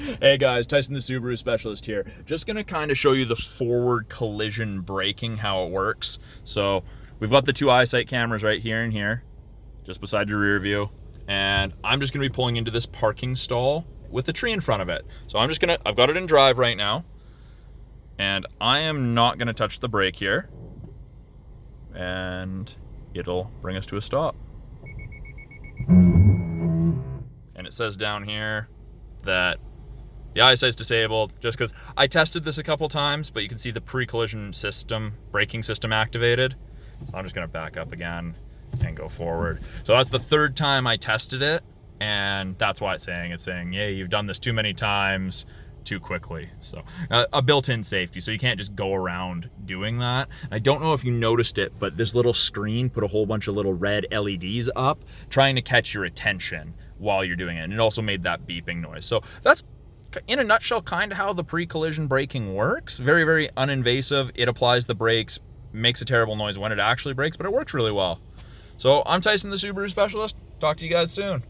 Hey guys, Tyson the Subaru Specialist here. Just gonna kind of show you the forward collision braking, how it works. So we've got the two Eyesight cameras right here and here, just beside your rear view. And I'm just gonna be pulling into this parking stall with a tree in front of it. So I've got it in drive right now. And I am not gonna touch the brake here. And it'll bring us to a stop. And it says down here that the eyesight's disabled, just because I tested this a couple times, but you can see the pre-collision system, braking system activated. So I'm just gonna back up again and go forward. So that's the third time I tested it, and that's why it's saying, yeah, you've done this too many times, too quickly. So a built-in safety, so you can't just go around doing that. I don't know if you noticed it, but this little screen put a whole bunch of little red LEDs up, trying to catch your attention while you're doing it, and it also made that beeping noise. So that's, in a nutshell, kind of how the pre-collision braking works. Very, very uninvasive. It applies the brakes, makes a terrible noise when it actually brakes, but it works really well. So I'm Tyson the Subaru Specialist. Talk to you guys soon.